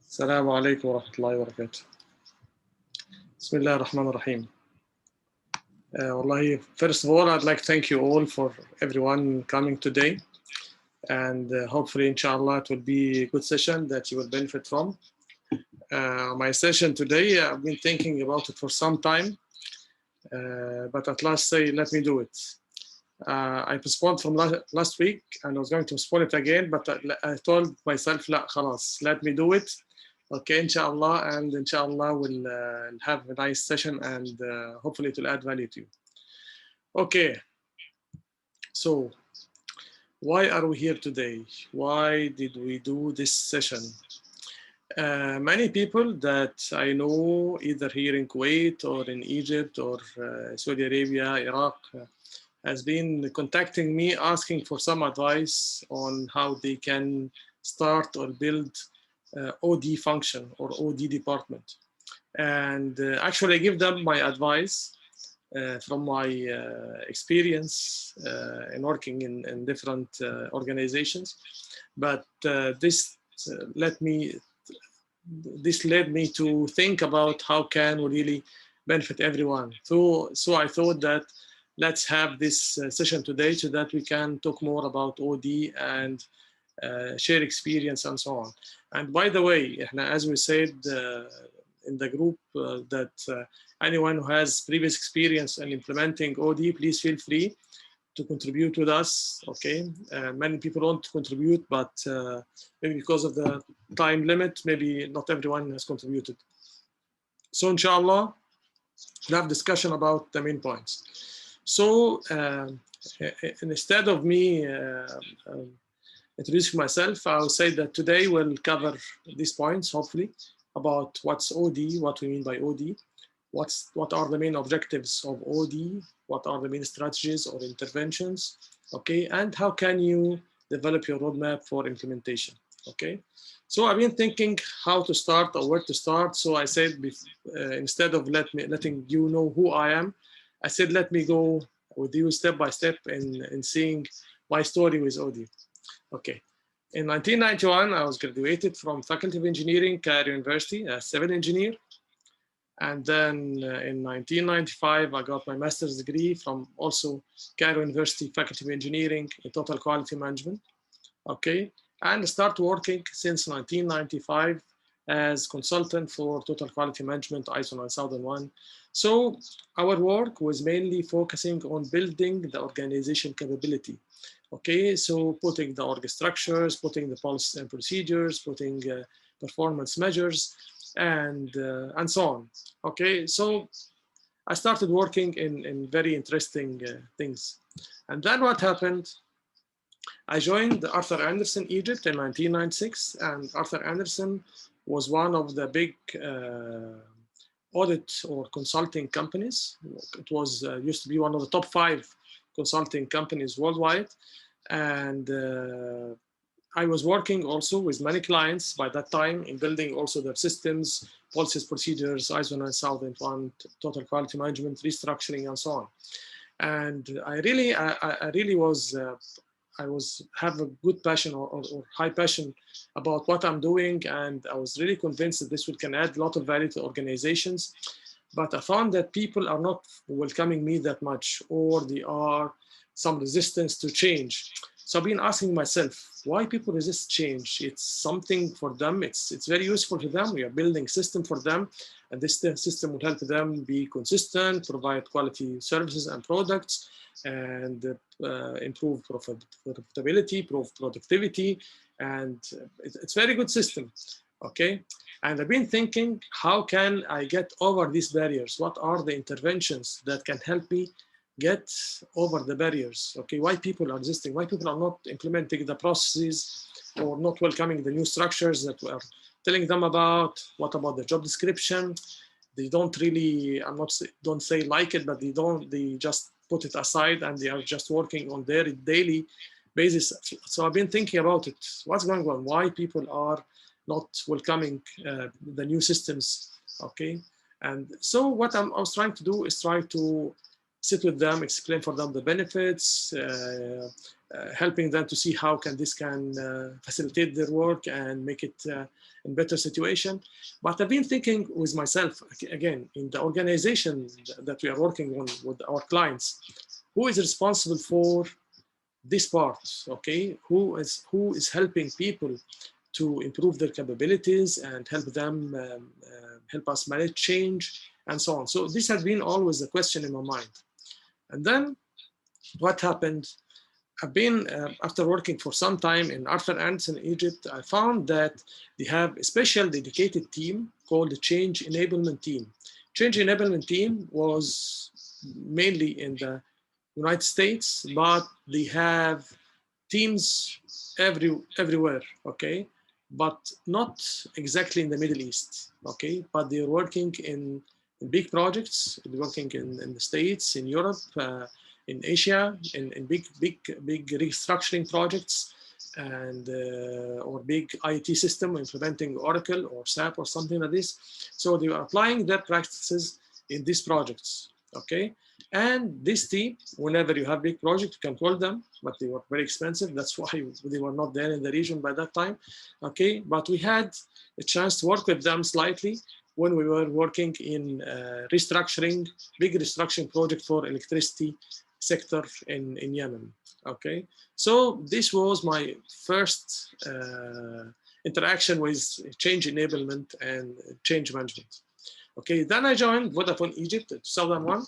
السلام عليكم ورحمة الله وبركاته. بسم الله الرحمن الرحيم. Wallahi, first of all, I'd like to thank you all for everyone coming today. And hopefully, inshallah, it will be a good session that you will benefit from. My session today, I've been thinking about it for some time. But at last, let me do it. I postponed from last week and I was going to postpone it again, but I told myself, لا خلاص, let me do it. Okay, inshallah, and inshallah we'll have a nice session and hopefully it will add value to you. Okay, so why are we here today? Why did we do this session? Many people that I know, either here in Kuwait or in Egypt or Saudi Arabia, Iraq, has been contacting me asking for some advice on how they can start or build OD function or OD department. And actually I give them my advice from my experience in working in different organizations. But this led me to think about how can we really benefit everyone. So I thought that let's have this session today so that we can talk more about OD and share experience and so on. And by the way, as we said in the group, that anyone who has previous experience in implementing OD, please feel free to contribute with us. Okay, many people want to contribute, but maybe because of the time limit, maybe not everyone has contributed. So inshallah, we'll have discussion about the main points. So instead of me introducing myself, I'll say that today we'll cover these points, hopefully, about what's OD, what we mean by OD, what are the main objectives of OD, what are the main strategies or interventions, okay, and how can you develop your roadmap for implementation, okay? So I've been thinking how to start or where to start. So I said, instead of letting you know who I am, I said, let me go with you step by step in seeing my story with OD. Okay, in 1991, I was graduated from Faculty of Engineering, Cairo University, as civil engineer. And then in 1995, I got my master's degree from also Cairo University, Faculty of Engineering in Total Quality Management. Okay, and started working since 1995 as consultant for Total Quality Management, ISO 9001. So our work was mainly focusing on building the organization capability. Okay, so putting the org structures, putting the policies and procedures, putting performance measures, and so on. Okay, so I started working in very interesting things. And then what happened? I joined Arthur Andersen Egypt in 1996, and Arthur Andersen was one of the big audit or consulting companies. It was used to be one of the top 5 consulting companies worldwide. And I was working also with many clients by that time in building also their systems, policies, procedures, ISO 9001, total quality management, restructuring, and so on. And I really have a good passion or high passion about what I'm doing, and I was really convinced that this can add a lot of value to organizations. But I found that people are not welcoming me that much, or they are some resistance to change. So I've been asking myself, why people resist change? It's something for them. It's very useful to them. We are building a system for them, and this system will help them be consistent, provide quality services and products, and improve profitability, improve productivity, and it's a very good system, okay? And I've been thinking, how can I get over these barriers? What are the interventions that can help me get over the barriers? Okay, why people are resisting? Why people are not implementing the processes or not welcoming the new structures that we are telling them about? What about the job description? They don't really, don't say like it, but they just put it aside and they are just working on their daily basis. So I've been thinking about it. What's going on? Why people are not welcoming the new systems, okay? And so what I was trying to do is try to sit with them, explain for them the benefits, helping them to see how this can facilitate their work and make it in better situation. But I've been thinking with myself, again, in the organization that we are working on with our clients, who is responsible for this part, okay? Who is helping people to improve their capabilities and help them, help us manage change and so on. So this has been always a question in my mind. And then what happened? I've been, after working for some time in Arthur Andersen in Egypt, I found that they have a special dedicated team called the Change Enablement Team. Change Enablement Team was mainly in the United States, but they have teams everywhere, okay? But not exactly in the Middle East, okay? But they're working in big projects, working in the States, in Europe, in Asia, in big restructuring projects, and or big IT system implementing Oracle or SAP or something like this. So they are applying their practices in these projects, okay? And this team, whenever you have big projects, you can call them, but they were very expensive. That's why they were not there in the region by that time, okay? But we had a chance to work with them slightly when we were working in big restructuring project for electricity sector in Yemen, okay? So this was my first interaction with change enablement and change management. Okay, then I joined Vodafone Egypt in 2001.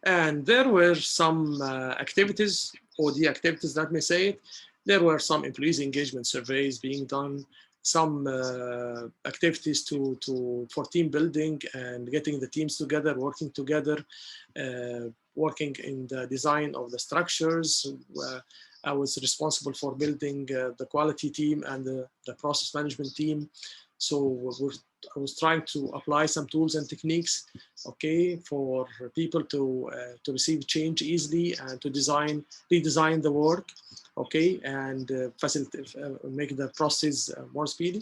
And there were some activities, OD activities, let me say it. There were some employees engagement surveys being done, some activities for team building and getting the teams together, working together, working in the design of the structures. I was responsible for building the quality team and the process management team. So I was trying to apply some tools and techniques, okay, for people to receive change easily and to redesign the work, okay, and facilitate, make the process more speedy,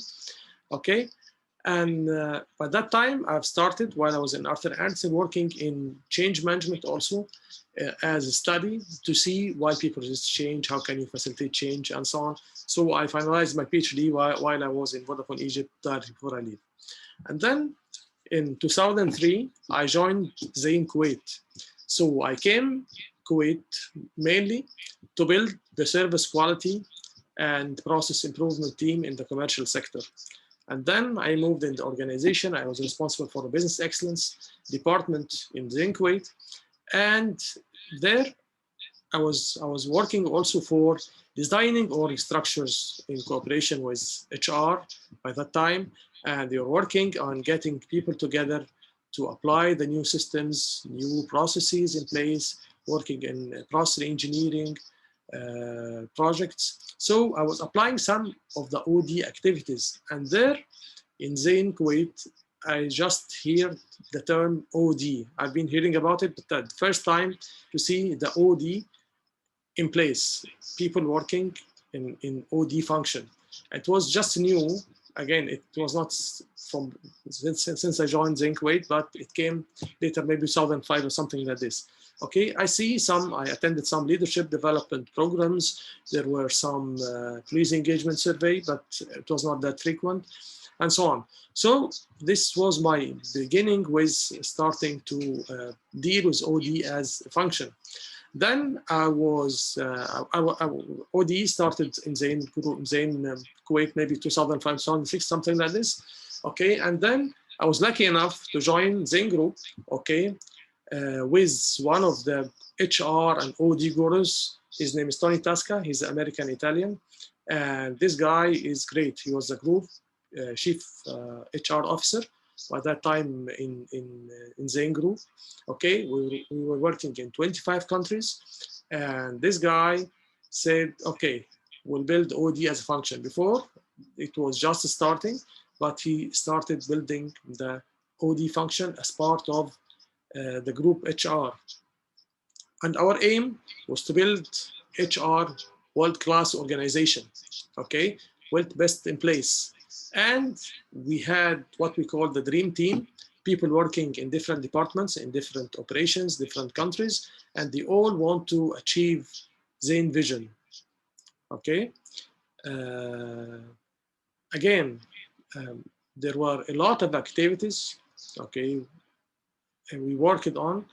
okay. And by that time, I've started, while I was in Arthur Andersen, working in change management also as a study to see why people resist change, how can you facilitate change, and so on. So I finalized my PhD while I was in Vodafone Egypt before I leave. And then in 2003, I joined Zain Kuwait. So I came Kuwait mainly to build the service quality and process improvement team in the commercial sector. And then I moved in the organization. I was responsible for the business excellence department in Zain Kuwait. And there I was working also for designing org structures in cooperation with HR by that time. And they were working on getting people together to apply the new systems, new processes in place, working in process engineering projects. So I was applying some of the OD activities. And there in Zain Kuwait, I just hear the term OD. I've been hearing about it, but the first time to see the OD in place, people working in OD function. It was just new. Again, it was not from since I joined Zain Kuwait, but it came later, maybe 2005 or something like this. Okay, I attended some leadership development programs. There were some police engagement survey, but it was not that frequent, and so on. So this was my beginning with starting to deal with OD as a function. Then I was, OD started in Zain Kuwait, maybe 2005, 2006, something like this. Okay, and then I was lucky enough to join Zain Group, okay, with one of the HR and OD gurus. His name is Tony Tasca. He's American Italian. And this guy is great. He was the group chief HR officer by that time in Zain Group. Okay, we were working in 25 countries. And this guy said, okay, we'll build OD as a function. Before, it was just starting, but he started building the OD function as part of the group HR. And our aim was to build HR world-class organization, okay, with best in place. And we had what we call the dream team. people working in different departments, in different operations, different countries, and they all want to achieve Zain vision. Okay. Again, there were a lot of activities. Okay, and we worked on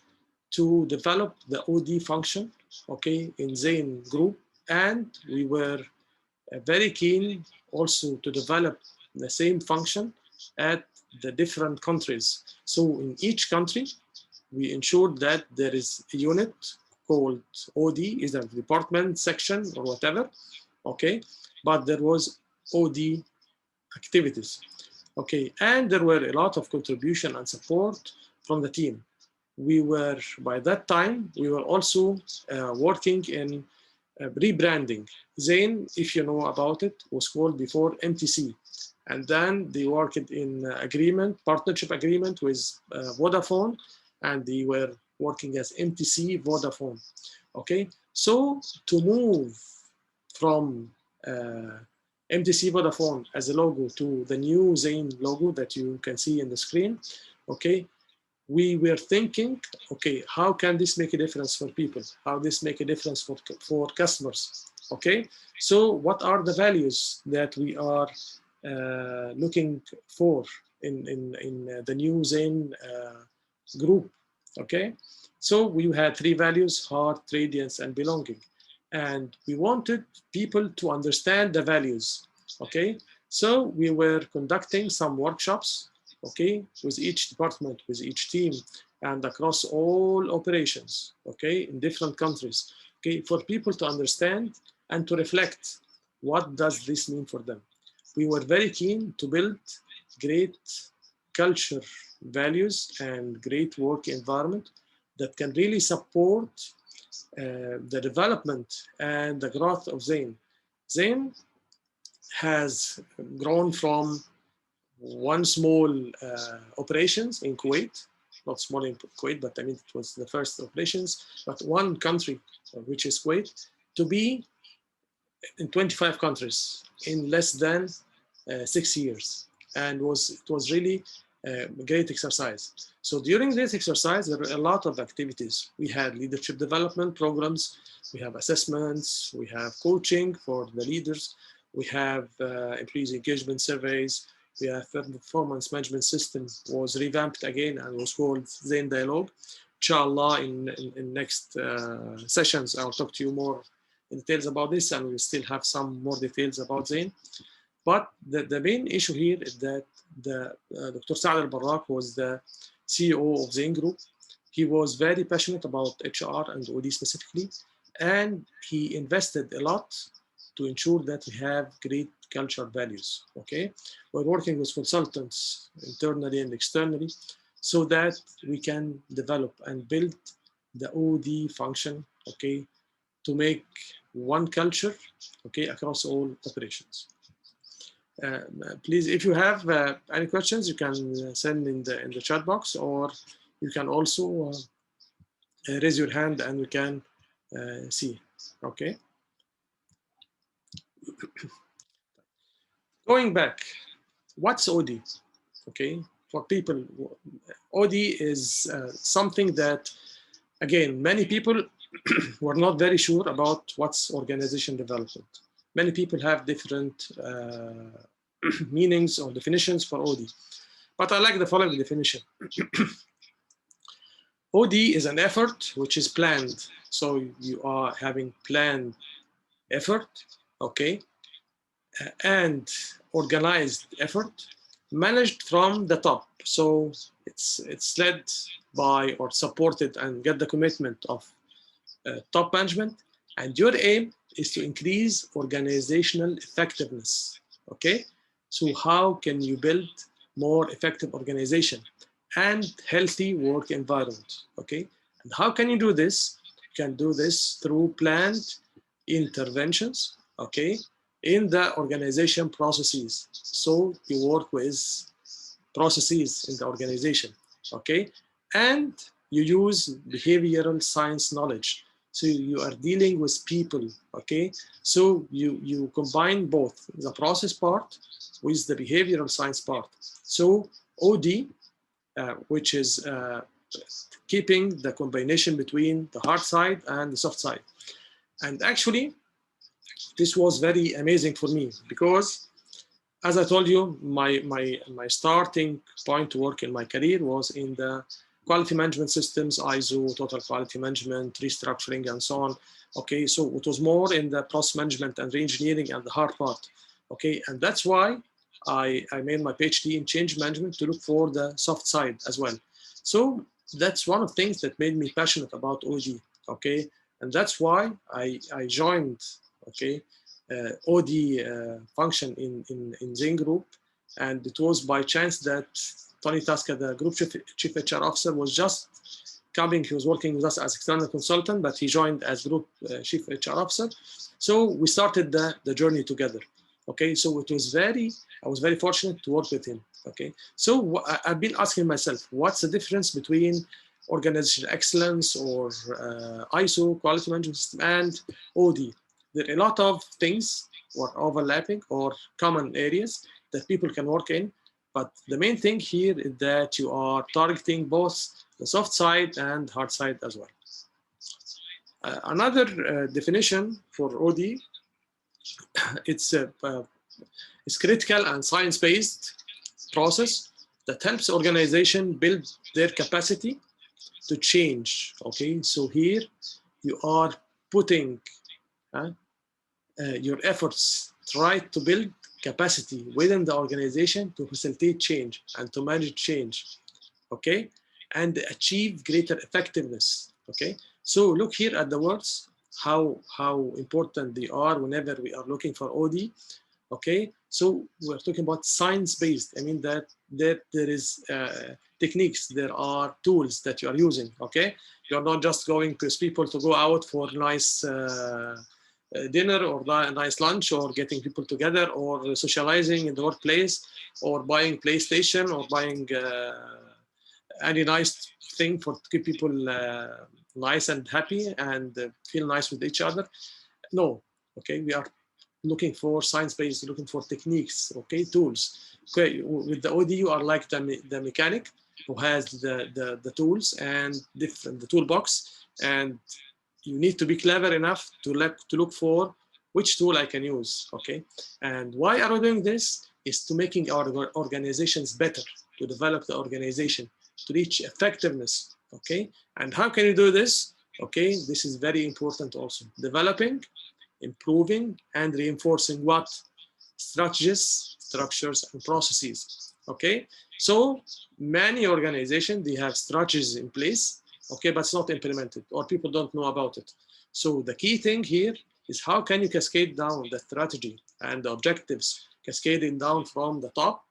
to develop the OD function. Okay, in Zain group, and we were very keen also to develop the same function at the different countries. So in each country, we ensured that there is a unit called OD, either department, section, or whatever, okay? But there was OD activities, okay? And there were a lot of contribution and support from the team. We were, by that time, we were also working in rebranding. Zain, if you know about it, was called before MTC. And then they worked in agreement, partnership agreement with Vodafone, and they were working as MTC Vodafone. Okay, so to move from MTC Vodafone as a logo to the new Zain logo that you can see in the screen, okay, we were thinking, okay, how can this make a difference for people? How this make a difference for customers? Okay, so what are the values that we are looking for in the new Zain group? Okay, so we had 3 values: heart, radiance, and belonging. And we wanted people to understand the values. Okay, so we were conducting some workshops, okay, with each department, with each team, and across all operations, okay, in different countries, okay, for people to understand and to reflect what does this mean for them. We were very keen to build great culture values and great work environment that can really support the development and the growth of Zain. Zain has grown from one small operations in Kuwait, not small in Kuwait, but I mean it was the first operations, but one country, which is Kuwait, to be in 25 countries in less than 6 years. And it was really a great exercise. So during this exercise, there were a lot of activities. We had leadership development programs, we have assessments, we have coaching for the leaders, we have employees engagement surveys, we have performance management system was revamped again and was called Zain Dialogue. Inshallah, in next sessions, I'll talk to you more in details about this, and we still have some more details about Zain. But the main issue here is that Dr. Saad Al-Barrak was the CEO of Zain Group. He was very passionate about HR and OD specifically, and he invested a lot to ensure that we have great cultural values, okay? We're working with consultants internally and externally so that we can develop and build the OD function, okay, to make one culture, okay, across all operations. Please, if you have any questions, you can send in the chat box, or you can also raise your hand and we can see, okay? Going back, what's OD? Okay, for people, OD is something that, again, many people were not very sure about what's organization development. Many people have different meanings or definitions for OD, but I like the following definition. OD is an effort which is planned. So you are having planned effort, okay, and organized effort managed from the top. So it's led by or supported and get the commitment of top management. And your aim is to increase organizational effectiveness, okay? So how can you build more effective organization and healthy work environment, okay? And how can you do this? You can do this through planned interventions, okay, in the organization processes. So you work with processes in the organization, okay? And you use behavioral science knowledge. So you are dealing with people, okay? So you combine both the process part with the behavioral science part. So OD which is keeping the combination between the hard side and the soft side. And actually, this was very amazing for me because, as I told you, my starting point to work in my career was in the quality management systems, ISO, total quality management, restructuring, and so on. Okay, so it was more in the process management and re-engineering and the hard part. Okay, and that's why I made my PhD in change management to look for the soft side as well. So that's one of the things that made me passionate about OD. Okay, and that's why I joined. Okay, OD function in Zen Group, and it was by chance that Tony Tasca, the group chief HR officer, was just coming. He was working with us as external consultant, but he joined as group chief HR officer. So we started the journey together. Okay, so it was I was very fortunate to work with him. Okay, so I've been asking myself, what's the difference between organizational excellence or ISO, quality management system, and OD? There are a lot of things or overlapping or common areas that people can work in. But the main thing here is that you are targeting both the soft side and hard side as well. Another definition for OD, it's critical and science-based process that helps organization build their capacity to change. Okay, so here you are putting your efforts try to build capacity within the organization to facilitate change and to manage change, okay, and achieve greater effectiveness. Okay, so look here at the words, how important they are whenever we are looking for OD. Okay, so we're talking about science-based. I mean that there is techniques, there are tools that you are using. Okay, you're not just going to people to go out for nice dinner or a nice lunch or getting people together or socializing in the workplace or buying PlayStation or buying any nice thing to keep people nice and happy and feel nice with each other. No, okay, we are looking for science-based, looking for techniques, okay, tools. Okay, with the OD, you are like the mechanic who has the tools and the toolbox, and you need to be clever enough to look for which tool I can use, okay? And why are we doing this? Is to making our organizations better, to develop the organization, to reach effectiveness, okay? And how can you do this? Okay, this is very important also. Developing, improving, and reinforcing what? Strategies, structures, and processes, okay? So many organizations, they have strategies in place, okay, but it's not implemented or people don't know about it. So the key thing here is how can you cascade down the strategy and the objectives, cascading down from the top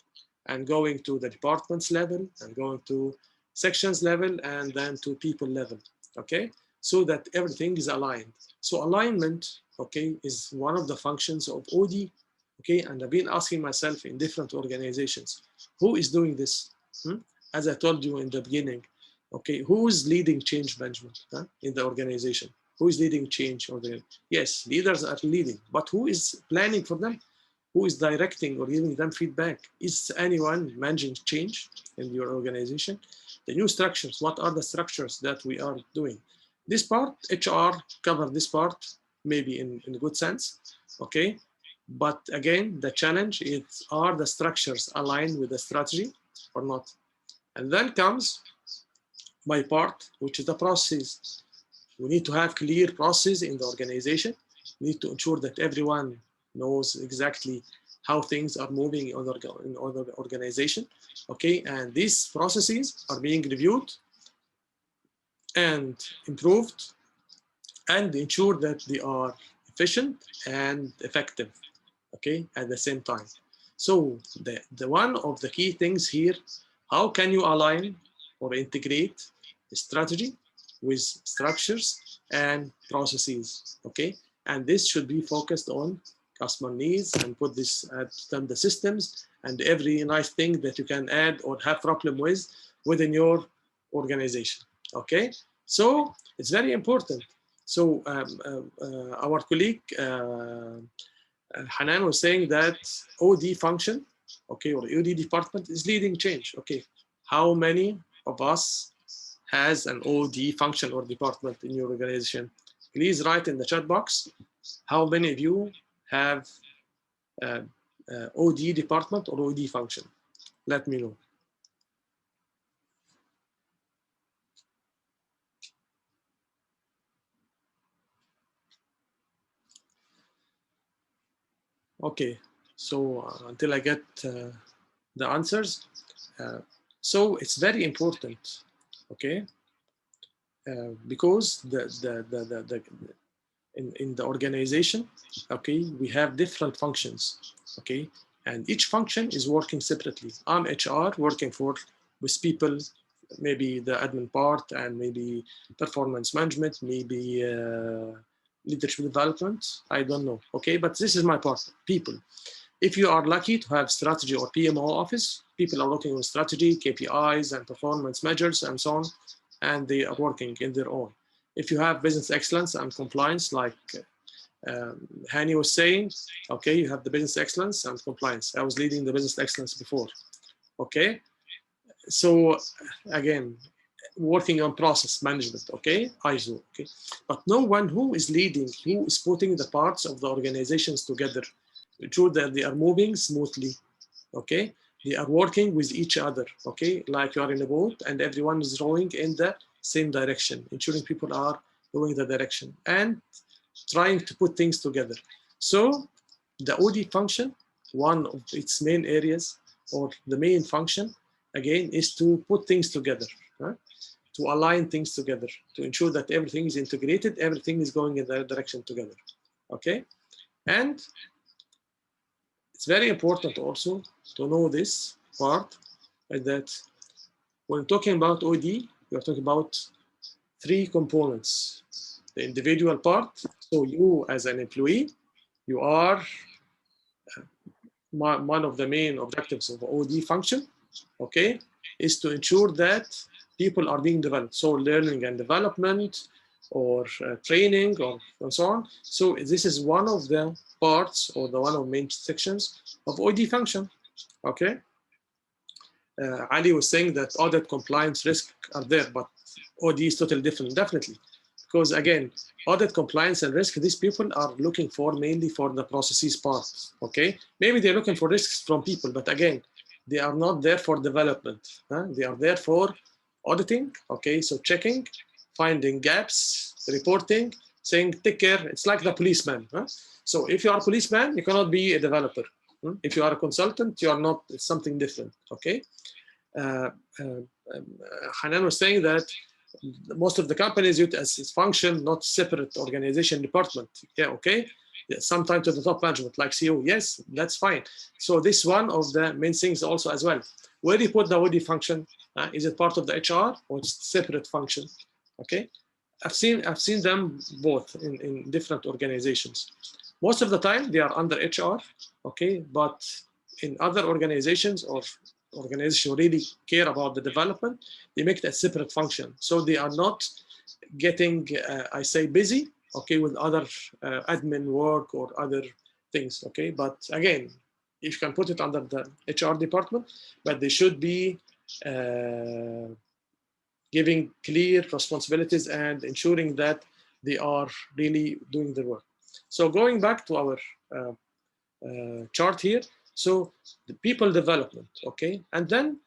and going to the departments level and going to sections level and then to people level, okay? So that everything is aligned. So alignment, okay, is one of the functions of OD, okay? And I've been asking myself in different organizations, who is doing this? As I told you in the beginning, okay, who is leading change management in the organization? Who is leading change? Yes, leaders are leading, but who is planning for them? Who is directing or giving them feedback? Is anyone managing change in your organization? The new structures, what are the structures that we are doing? This part, HR cover this part, maybe in a good sense, okay? But again, the challenge is, are the structures aligned with the strategy or not? And then comes my part, which is the process. We need to have clear process in the organization. We need to ensure that everyone knows exactly how things are moving in other organization. Okay, and these processes are being reviewed and improved and ensure that they are efficient and effective, okay, at the same time. So the one of the key things here, how can you align or integrate the strategy with structures and processes, okay? And this should be focused on customer needs and put this at the systems and every nice thing that you can add or have problem with within your organization, okay? So it's very important. So our colleague Hanan was saying that OD function, okay, or OD department is leading change, okay. how many of us has an OD function or department in your organization? Please write in the chat box how many of you have OD department or OD function. Let me know. Okay, so until I get the answers, so it's very important, okay, because in the organization, okay, we have different functions, okay, and each function is working separately. I'm HR working with people, maybe the admin part, and maybe performance management, maybe leadership development, I don't know, okay, but this is my part, people. If you are lucky to have strategy or PMO office, people are working on strategy, KPIs, and performance measures, and so on, and they are working in their own. If you have business excellence and compliance, like Hani was saying, okay, you have the business excellence and compliance. I was leading the business excellence before, okay? So again, working on process management, okay, ISO, okay? But no one who is leading, who is putting the parts of the organizations together, ensure that they are moving smoothly, okay? They are working with each other, okay? Like you are in a boat and everyone is rowing in the same direction, ensuring people are going the direction and trying to put things together. So the OD function, one of its main areas or the main function, again, is to put things together, huh? To align things together, to ensure that everything is integrated, everything is going in the direction together, okay? And it's very important also to know this part, that when talking about OD, you're talking about three components. The individual part, so you as an employee, you are one of the main objectives of OD function, okay, is to ensure that people are being developed. So learning and development or training or and so on. So this is one of the parts or the one of main sections of OD function, okay. Ali was saying that audit compliance risk are there, but OD is totally different, definitely. Because again, audit compliance and risk, these people are looking for mainly for the processes part, okay? Maybe they're looking for risks from people, but again, they are not there for development. Huh? They are there for auditing, okay? So checking, finding gaps, reporting, saying, take care. It's like the policeman. Huh? So if you are a policeman, you cannot be a developer. If you are a consultant, you are not, it's something different, okay? Hanan was saying that most of the companies use it as function, not separate organization department. Yeah, okay. Yeah, sometimes to the top management, like CEO. Yes, that's fine. So this one of the main things also as well. Where do you put the OD function? Is it part of the HR or it's separate function? Okay. I've seen them both in different organizations. Most of the time they are under HR, okay, but in other organizations or organizations really care about the development, they make that separate function. So they are not getting, I say, busy, okay, with other admin work or other things, okay. But again, if you can put it under the HR department, but they should be giving clear responsibilities and ensuring that they are really doing their work. So going back to our chart here, so the people development, okay, and then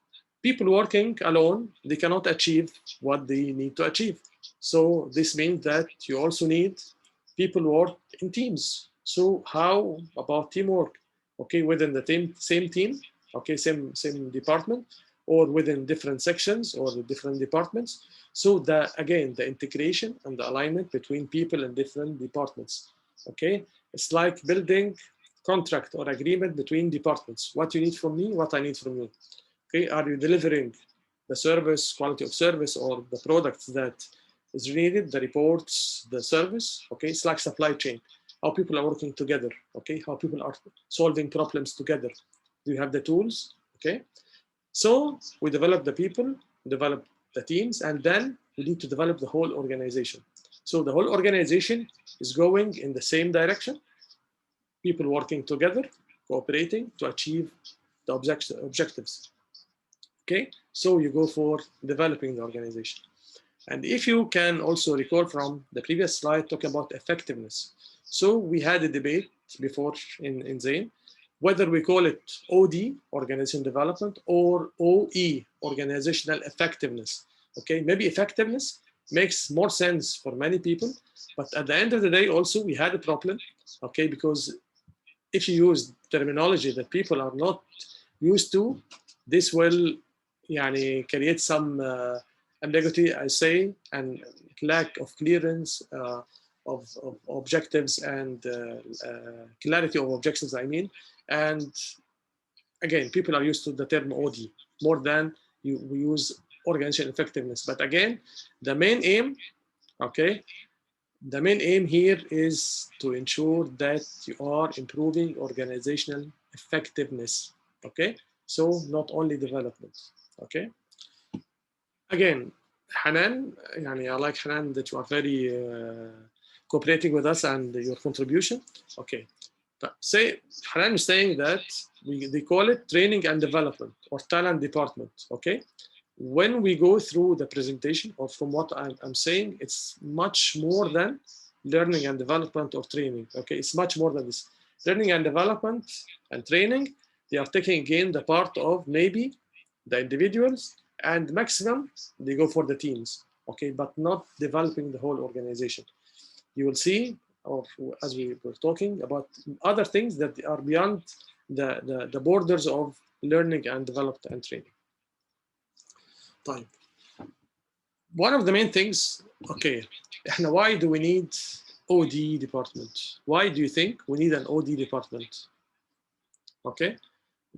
people working alone, they cannot achieve what they need to achieve. So this means that you also need people work in teams. So how about teamwork? Okay, within the same team, okay, same department, or within different sections or the different departments. So that again, the integration and the alignment between people and different departments. Okay, it's like building contract or agreement between departments. What you need from me, what I need from you. Okay, are you delivering the service, quality of service, or the products that is needed, the reports, the service? Okay, it's like supply chain. How people are working together. Okay, how people are solving problems together. Do you have the tools? Okay, so we develop the people, develop the teams, and then we need to develop the whole organization. So the whole organization is going in the same direction. People working together, cooperating to achieve the objectives. Okay, so you go for developing the organization. And if you can also recall from the previous slide, talk about effectiveness. So we had a debate before in Zain, whether we call it OD, organization development, or OE, organizational effectiveness. Okay, maybe effectiveness makes more sense for many people, but at the end of the day, also we had a problem, okay, because if you use terminology that people are not used to, this will create some ambiguity, I say, and lack of clearance of objectives and clarity of objectives, I mean. And again, people are used to the term OD more than we use organizational effectiveness. But again, the main aim, okay, the main aim here is to ensure that you are improving organizational effectiveness, okay? So not only development, okay? Again, Hanan, I like Hanan that you are very cooperating with us and your contribution. Okay, but say Hanan is saying that they call it training and development or talent department, okay? When we go through the presentation, or from what I'm saying, it's much more than learning and development or training, okay? It's much more than this. Learning and development and training, they are taking again the part of maybe the individuals, and maximum, they go for the teams, okay? But not developing the whole organization. You will see, or as we were talking about other things that are beyond the borders of learning and development and training. Time. One of the main things, okay, why do we need OD department? Why do you think we need an OD department? Okay,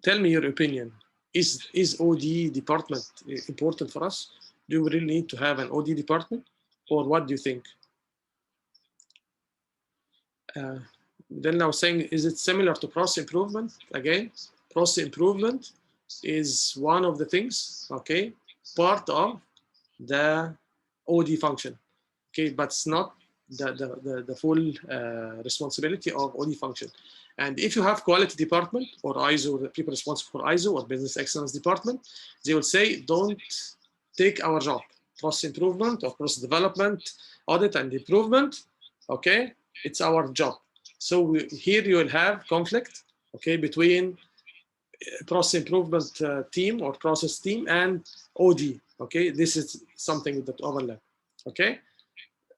tell me your opinion. Is OD department important for us? Do we really need to have an OD department, or what do you think? Then I was saying, is it similar to process improvement? Again, process improvement is one of the things, okay, part of the OD function, okay, but it's not the full responsibility of OD function. And if you have quality department or ISO, the people responsible for ISO or business excellence department, they will say, don't take our job. Process improvement or process development, audit and improvement, okay, it's our job. So here you will have conflict, okay, between process improvement team or process team and OD, okay? This is something that overlap, okay?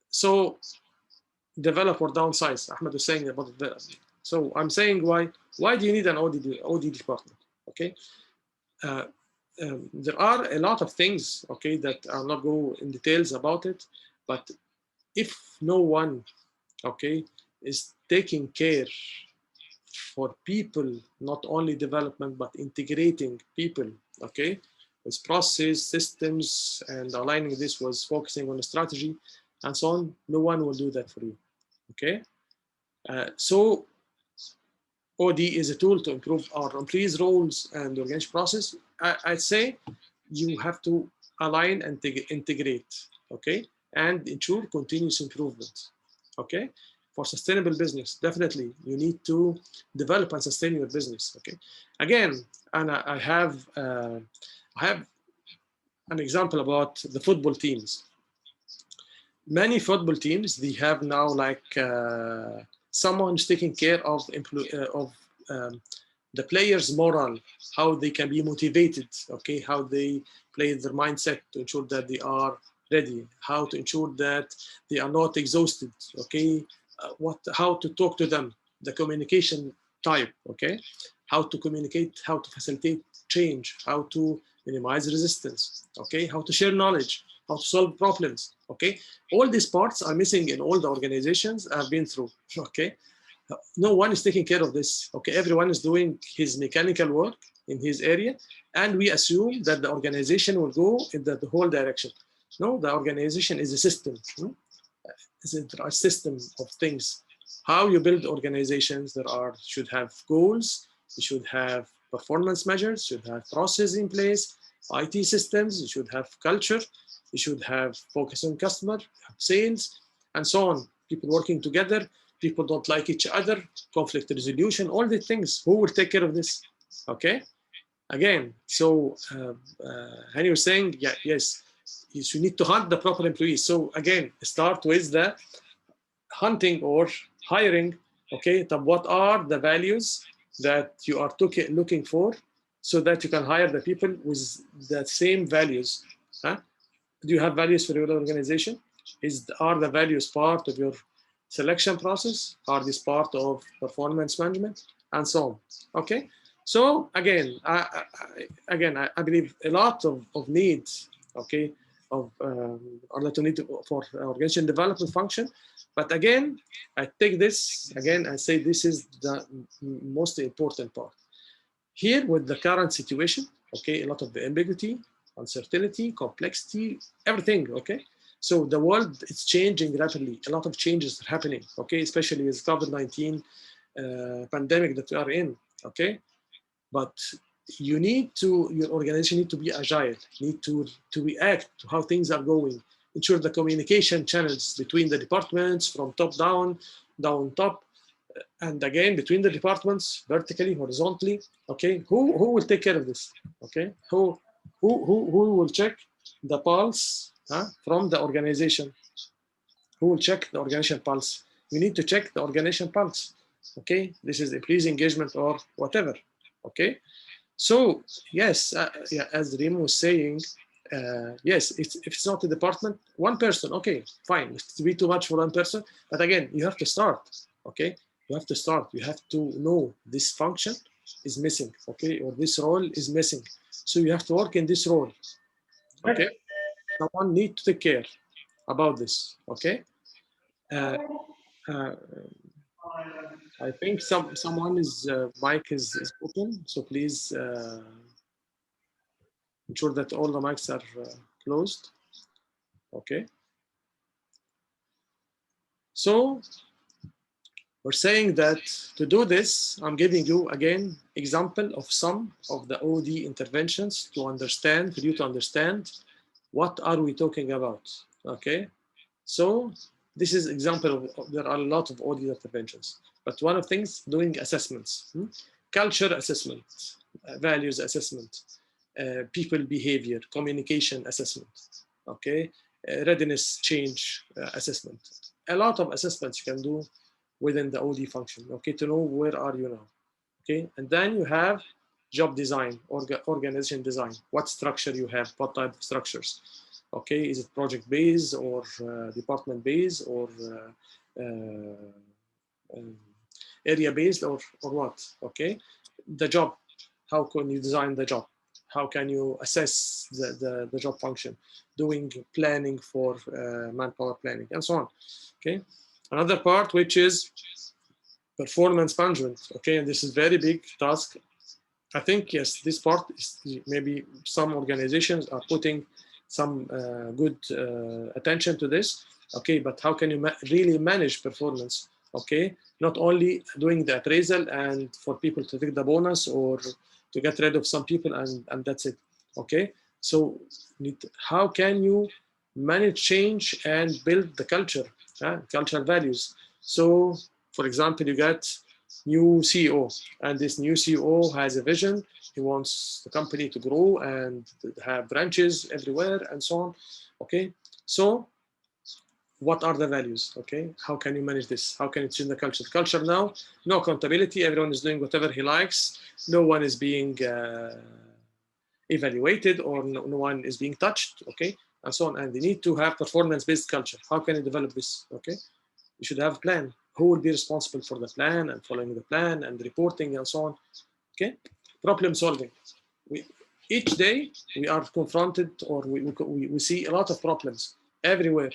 So develop or downsize, Ahmed was saying about the, so I'm saying why do you need an OD department, okay? There are a lot of things, okay, that I'll not go in details about it, but if no one, okay, is taking care for people, not only development, but integrating people, okay, with process, systems, and aligning this was focusing on the strategy and so on, no one will do that for you, okay? So OD is a tool to improve our employees' roles and the organization process. I'd say you have to align and integrate, okay, and ensure continuous improvement, okay? For sustainable business, definitely you need to develop and sustain your business, okay? Again, and I have an example about the football teams. Many football teams, they have now like someone's taking care of the players' moral, how they can be motivated, okay, how they play their mindset to ensure that they are ready, how to ensure that they are not exhausted, okay, how to talk to them, the communication type, okay, how to communicate, how to facilitate change, how to minimize resistance, okay, how to share knowledge, how to solve problems, okay. All these parts are missing in all the organizations I've been through, okay. No one is taking care of this, okay. Everyone is doing his mechanical work in his area, and we assume that the organization will go in the whole direction. No, the organization is a system. It's a system of things. How you build organizations, should have goals, you should have performance measures, should have processes in place, IT systems, you should have culture, you should have focus on customer, sales, and so on. People working together, people don't like each other, conflict resolution, all the things. Who will take care of this? Okay. again, so Hani was saying, yeah, yes, you need to hunt the proper employees. So again, start with the hunting or hiring. Okay, what are the values that you are looking for, so that you can hire the people with the same values? Huh? Do you have values for your organization? Are the values part of your selection process? Are these part of performance management, and so on? Okay. So again, I believe a lot of needs, okay, of or that you need for organization development function. But again, I take this again and say this is the most important part. Here with the current situation, okay, a lot of the ambiguity, uncertainty, complexity, everything, okay? So the world is changing rapidly. A lot of changes are happening, okay, especially with COVID-19 pandemic that we are in, okay? But you need to, your organization need to be agile, need to react to how things are going, ensure the communication channels between the departments from top down, down top, and again between the departments, vertically, horizontally. Okay, who will take care of this? Okay, who will check the pulse from the organization? Who will check the organization pulse? We need to check the organization pulse. Okay, this is employees engagement or whatever. Okay, so yes, yeah, as Remo was saying, yes, if it's not a department, one person, okay, fine. It's be too much for one person, but again, you have to start. Okay, you have to start. You have to know this function is missing, okay, or this role is missing. So you have to work in this role. Okay, someone need to take care about this. Okay. Uh, uh, I think someone is mic is open, so please ensure that all the mics are closed. Okay. So we're saying that to do this, I'm giving you again example of some of the OD interventions to understand, for you to understand what are we talking about. Okay. So this is example of there are a lot of OD interventions, but one of things doing assessments, culture assessment, values assessment, people behavior, communication assessment, okay, readiness change assessment. A lot of assessments you can do within the OD function, okay, to know where are you now, okay, and then you have job design, organization design, what structure you have, what type of structures, okay, is it project based or department based or area based or what, okay, the job, how can you design the job, how can you assess the job function, doing planning for manpower planning and so on, okay. Another part which is performance management, okay, and this is very big task. I think yes, this part is maybe some organizations are putting some good attention to this, okay, but how can you really manage performance, okay, not only doing the appraisal and for people to take the bonus or to get rid of some people and that's it, okay. So how can you manage change and build the culture, cultural values? So for example, you get new CEO, and this new CEO has a vision. He wants the company to grow and have branches everywhere and so on. Okay, so what are the values? Okay, how can you manage this? How can you change the culture? The culture now, no accountability. Everyone is doing whatever he likes. No one is being evaluated, or no one is being touched. Okay, and so on. And they need to have performance-based culture. How can you develop this? Okay, you should have a plan. Who will be responsible for the plan and following the plan and reporting and so on? Okay, problem solving. Each day we are confronted, or we see a lot of problems everywhere.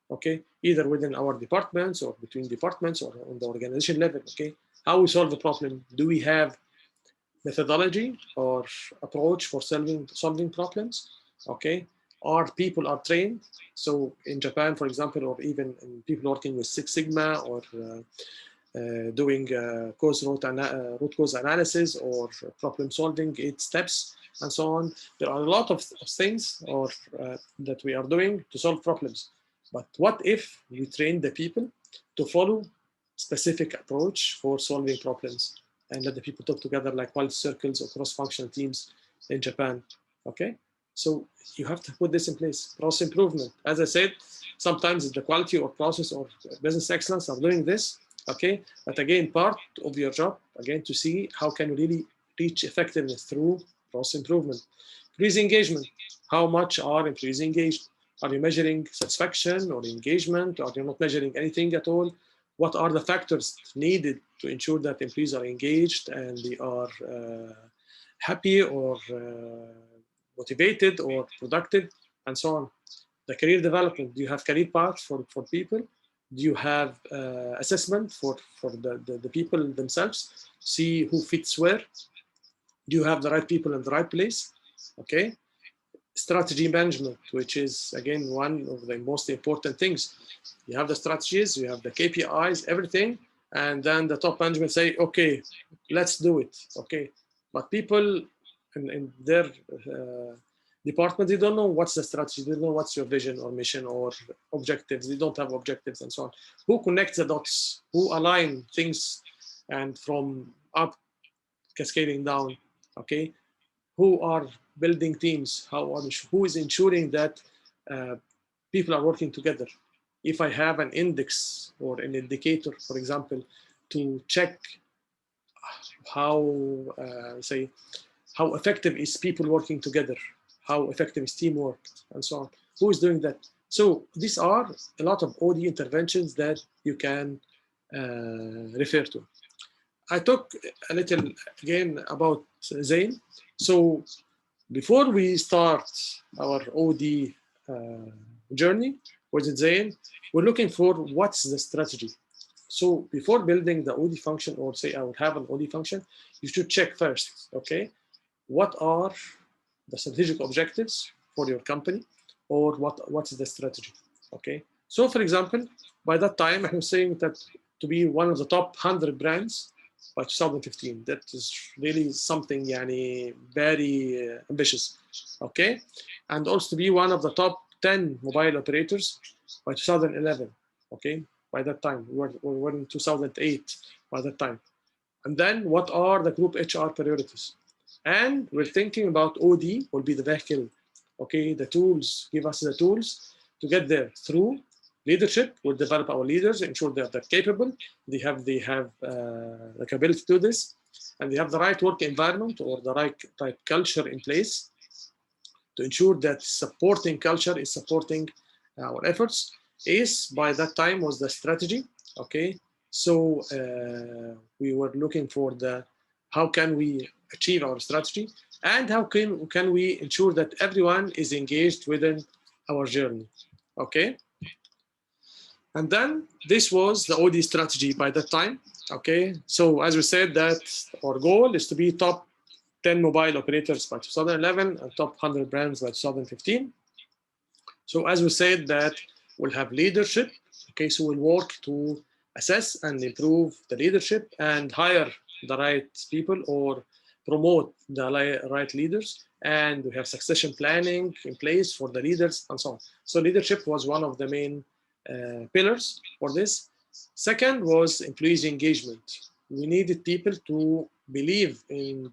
Okay, either within our departments or between departments or on the organization level. Okay, how we solve the problem? Do we have methodology or approach for solving problems? Okay, our people are trained. So in Japan, for example, or even in people working with Six Sigma or doing root cause analysis or problem solving 8 steps and so on. There are a lot of things that we are doing to solve problems. But what if we train the people to follow specific approach for solving problems and let the people talk together like multi circles or cross-functional teams in Japan. Okay, so you have to put this in place. Process improvement. As I said, sometimes the quality or process or business excellence are doing this. Okay, but again, part of your job again to see how can you really reach effectiveness through process improvement. Employee engagement. How much are employees engaged? Are you measuring satisfaction or engagement? Or you're not measuring anything at all? What are the factors needed to ensure that employees are engaged and they are happy or motivated or productive, and so on? The career development. Do you have career paths for people? Do you have assessment for the people themselves? See who fits where? Do you have the right people in the right place? Okay. Strategy management, which is again one of the most important things. You have the strategies, you have the KPIs, everything, and then the top management say, okay, let's do it. Okay, but people in their department, they don't know what's the strategy, they don't know what's your vision or mission or objectives, they don't have objectives and so on. Who connects the dots? Who align things, and from up cascading down? Okay, who are building teams? Who is ensuring that people are working together? If I have an index or an indicator, for example, to check how say how effective is people working together, how effective is teamwork, and so on. Who is doing that? So these are a lot of OD interventions that you can refer to. I talk a little again about Zain. So before we start our OD journey with Zain, we're looking for what's the strategy. So before building the OD function, or say I would have an OD function, you should check first, okay, what are the strategic objectives for your company, or what's the strategy, okay? So for example, by that time, I'm saying that to be one of the top 100 brands by 2015. That is really something very ambitious, okay? And also to be one of the top 10 mobile operators by 2011, okay? By that time, we were in 2008 by that time. And then what are the group HR priorities? And we're thinking about OD will be the vehicle, okay? The tools, give us the tools to get there through leadership. We'll develop our leaders, ensure that they're capable, they have the capability to do this, and they have the right work environment or the right culture in place to ensure that supporting culture is supporting our efforts. Is by that time was the strategy, okay? So we were looking for how can we achieve our strategy, and how can we ensure that everyone is engaged within our journey, okay? And then this was the OD strategy by that time, okay? So as we said, that our goal is to be top 10 mobile operators by 2011 and top 100 brands by 2015. So as we said, that we'll have leadership, okay? So we'll work to assess and improve the leadership and hire the right people or promote the right leaders. And we have succession planning in place for the leaders and so on. So leadership was one of the main pillars for this. Second was employees engagement. We needed people to believe in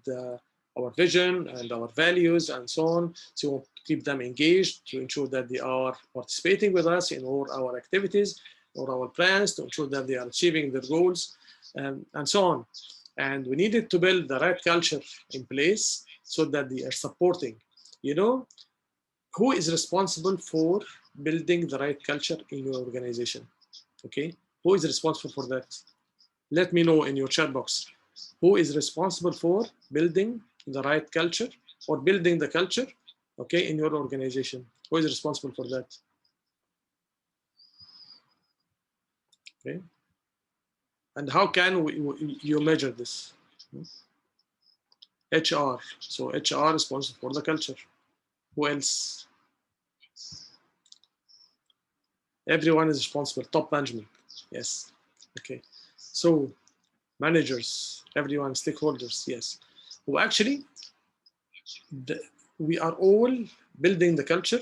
our vision and our values and so on, to keep them engaged, to ensure that they are participating with us in all our activities or our plans, to ensure that they are achieving their goals, and so on. And we needed to build the right culture in place so that they are supporting. You know, who is responsible for building the right culture in your organization? Okay, who is responsible for that? Let me know in your chat box. Who is responsible for building the right culture or building the culture, okay, in your organization? Who is responsible for that? Okay, and how can you measure this? HR. So HR is responsible for the culture. Who else? Everyone is responsible. Top management. Yes. Okay. So managers, everyone, stakeholders. Yes. Well, actually, we are all building the culture,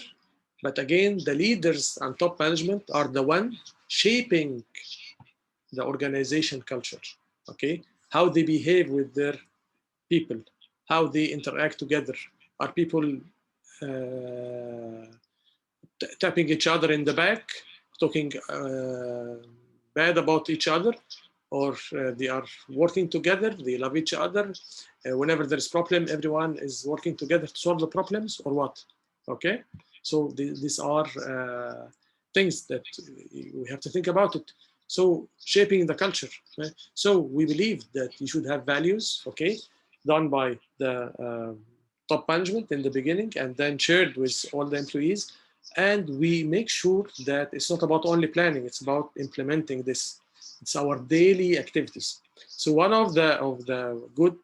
but again, the leaders and top management are the one shaping the organization culture. Okay, how they behave with their people. how they interact together. Are people tapping each other in the back, talking bad about each other, or they are working together, they love each other. Whenever there's problem, everyone is working together to solve the problems, or what? Okay, so these are things that we have to think about it. So shaping the culture. Okay? So we believe that you should have values, okay, done by the top management in the beginning and then shared with all the employees. And we make sure that it's not about only planning, it's about implementing this. It's our daily activities. So one of the good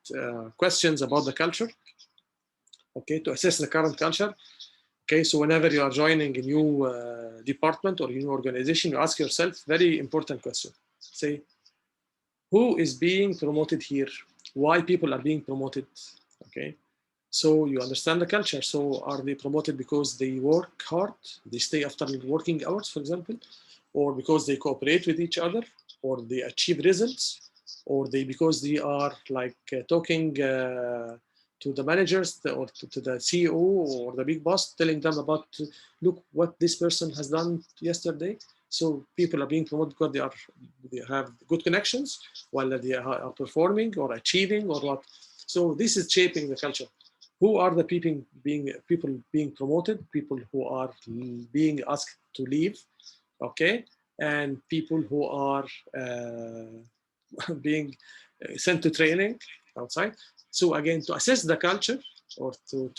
questions about the culture, okay, to assess the current culture. Okay, so whenever you are joining a new department or a new organization, you ask yourself very important question. Say, who is being promoted here? Why people are being promoted? Okay, so you understand the culture. So are they promoted because they work hard, they stay after working hours, for example, or because they cooperate with each other, or they achieve results, or because they are like talking to the managers or to the CEO or the big boss, telling them about, look what this person has done yesterday. So people are being promoted because they have good connections, while they are performing or achieving or what. So this is shaping the culture. Who are the people being promoted? People who are being asked to leave, okay, and people who are being sent to training outside. So again, to assess the culture or to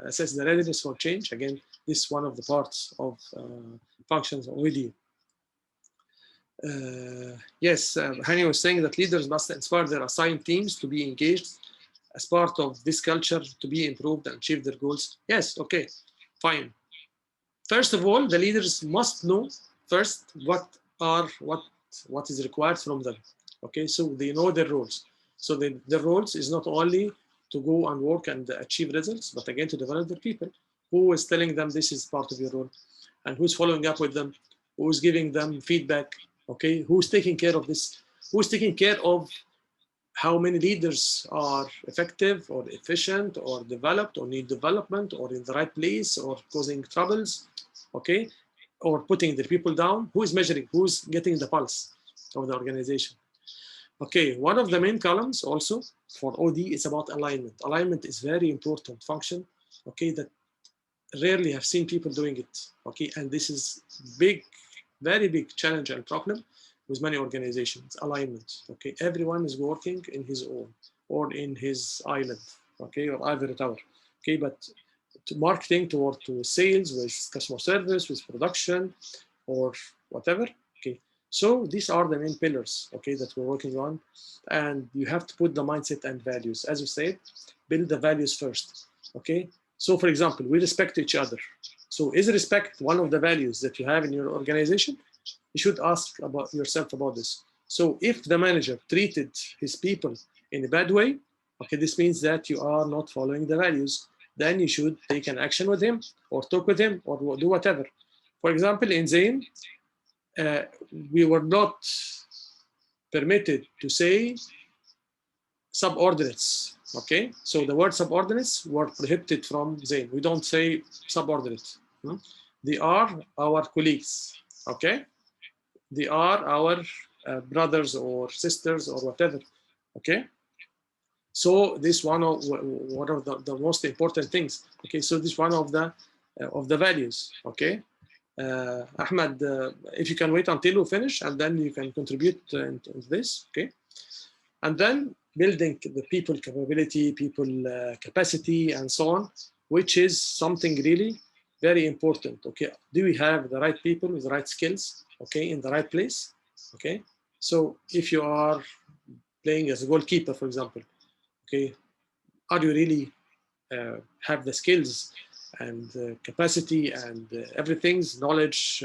assess the readiness for change, again, this is one of the parts of functions of OD. Yes, Hani was saying that leaders must inspire their assigned teams to be engaged as part of this culture to be improved and achieve their goals. Yes, okay, fine. First of all, the leaders must know first what is required from them. Okay, so they know their roles. So their roles is not only to go and work and achieve results, but again to develop their people. Who is telling them this is part of your role, and who's following up with them, who's giving them feedback. Okay, who's taking care of this? Who's taking care of how many leaders are effective or efficient or developed or need development or in the right place or causing troubles, okay, or putting the people down? Who is measuring? Who's getting the pulse of the organization? Okay, one of the main columns also for OD is about alignment. Alignment is very important function, okay, that rarely have seen people doing it, okay, and this is big, very big challenge and problem with many organizations. Alignment, okay, everyone is working in his own or in his island, okay, or ivory tower, okay, but to marketing to sales, with customer service, with production, or whatever, okay. So these are the main pillars, okay, that we're working on, and you have to put the mindset and values, as you said, build the values first, okay. So for example, we respect each other. So is respect one of the values that you have in your organization? You should ask about yourself about this. So if the manager treated his people in a bad way, okay, this means that you are not following the values. Then you should take an action with him or talk with him or do whatever. For example, in Zain, we were not permitted to say subordinates. Okay, so the word subordinates were prohibited from Zain. We don't say subordinates. They are our colleagues. Okay, they are our brothers or sisters or whatever. Okay, so this one of the most important things. Okay, so this one of the values. Okay, Ahmed, if you can wait until we finish and then you can contribute into this. Okay, and then building the people capability, people capacity, and so on, which is something really very important. Okay, do we have the right people with the right skills? Okay, in the right place. Okay, so if you are playing as a goalkeeper, for example, okay, are you really have the skills and capacity and everything's knowledge,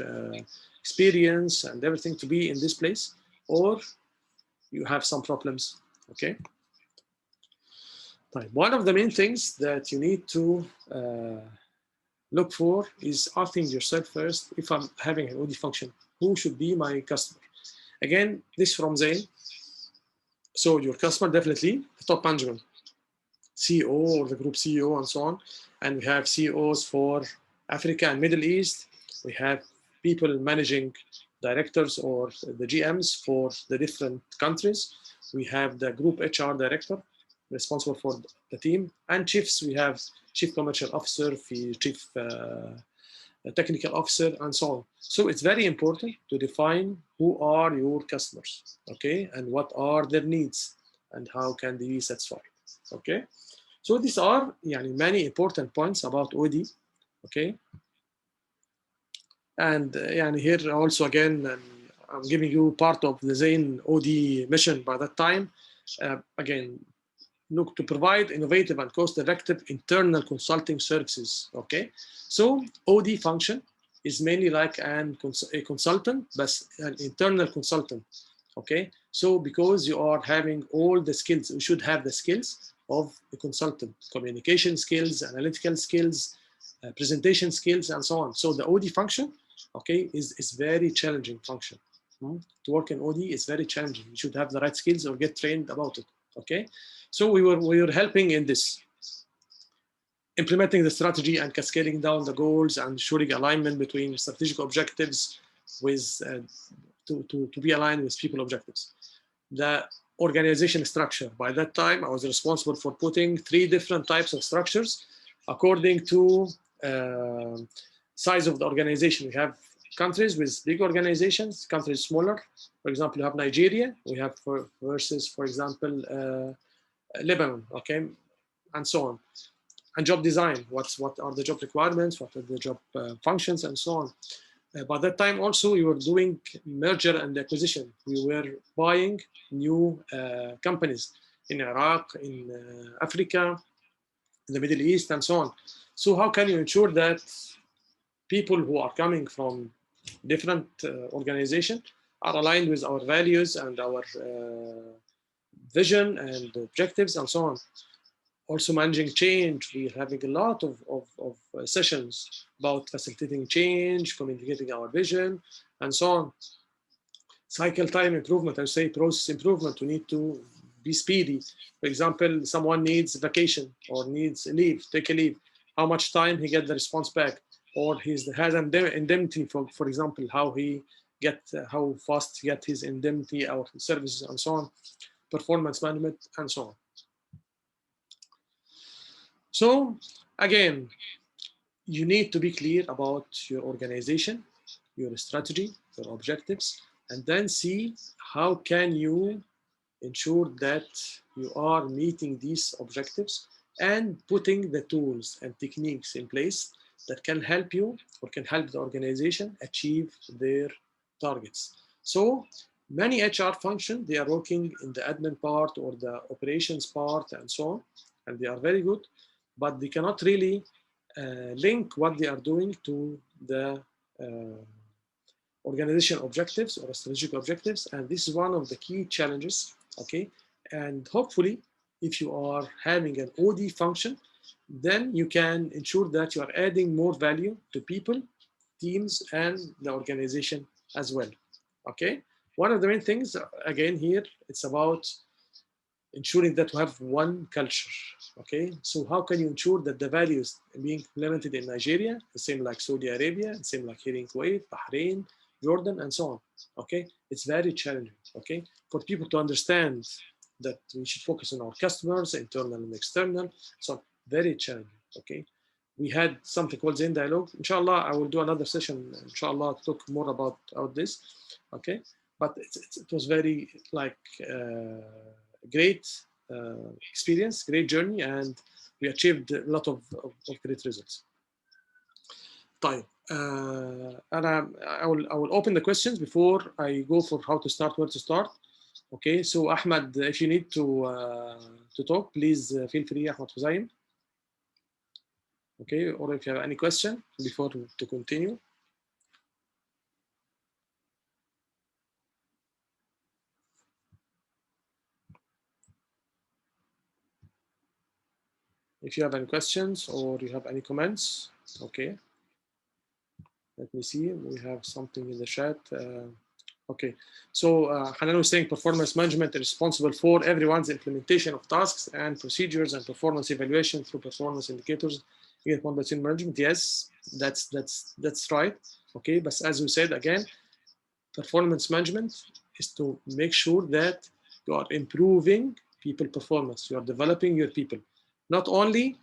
experience, and everything to be in this place, or you have some problems? Okay. One of the main things that you need to look for is asking yourself first, if I'm having an OD function, who should be my customer? Again, this from Zain. So your customer, definitely the top management. CEO or the group CEO and so on. And we have CEOs for Africa and Middle East. We have people managing directors or the GMs for the different countries. We have the group HR director responsible for the team, and chiefs. We have chief commercial officer, chief technical officer, and so on. So it's very important to define who are your customers, okay, and what are their needs and how can they be satisfied, okay. So these are many important points about OD, okay. And here also again, I'm giving you part of the Zain OD mission by that time. Again, look to provide innovative and cost-effective internal consulting services. Okay, so OD function is mainly like a consultant, but an internal consultant. Okay, so because you are having all the skills, you should have the skills of a consultant: communication skills, analytical skills, presentation skills, and so on. So the OD function, okay, is very challenging function. To work in OD is very challenging. You should have the right skills or get trained about it. Okay, so we were helping in this, implementing the strategy and cascading down the goals and ensuring alignment between strategic objectives with to be aligned with people objectives. The organization structure. By that time, I was responsible for putting 3 different types of structures according to size of the organization. We have countries with big organizations, countries smaller. For example, you have Nigeria. We have versus, for example, Lebanon, okay, and so on. And job design, what are the job requirements, what are the job functions, and so on. By that time also, we were doing merger and acquisition. We were buying new companies in Iraq, in Africa, in the Middle East, and so on. So how can you ensure that people who are coming from different organizations are aligned with our values and our vision and objectives and so on? Also managing change. We're having a lot of sessions about facilitating change, communicating our vision, and so on. Cycle time improvement, I would say process improvement. We need to be speedy. For example, someone needs vacation or needs leave, take a leave. How much time he get the response back? Or he has indemnity, for example, how fast he get his indemnity or services and so on. Performance management and so on. So again, you need to be clear about your organization, your strategy, your objectives, and then see how can you ensure that you are meeting these objectives and putting the tools and techniques in place that can help you or can help the organization achieve their targets. So many HR functions, they are working in the admin part or the operations part and so on, and they are very good, but they cannot really link what they are doing to the organization objectives or strategic objectives. And this is one of the key challenges, okay? And hopefully, if you are having an OD function, then you can ensure that you are adding more value to people, teams, and the organization as well, okay? One of the main things, again here, it's about ensuring that we have one culture, okay? So how can you ensure that the values being implemented in Nigeria, the same like Saudi Arabia, the same like here in Kuwait, Bahrain, Jordan, and so on, okay? It's very challenging, okay? For people to understand that we should focus on our customers, internal and external, so very challenging, okay? We had something called Zain Dialogue. Inshallah, I will do another session, inshallah, to talk more about this, okay? But it was very like, great experience, great journey, and we achieved a lot of great results. طيب, and I will open the questions before I go for how to start, where to start. Okay, so Ahmed, if you need to talk, please feel free, Ahmed Huzaim. Okay, or if you have any question before to continue. If you have any questions or you have any comments, okay. Let me see, we have something in the chat. Okay, so Hanan was saying performance management is responsible for everyone's implementation of tasks and procedures and performance evaluation through performance indicators. Management, yes, that's right. Okay, but as we said again, performance management is to make sure that you are improving people performance. You are developing your people, not only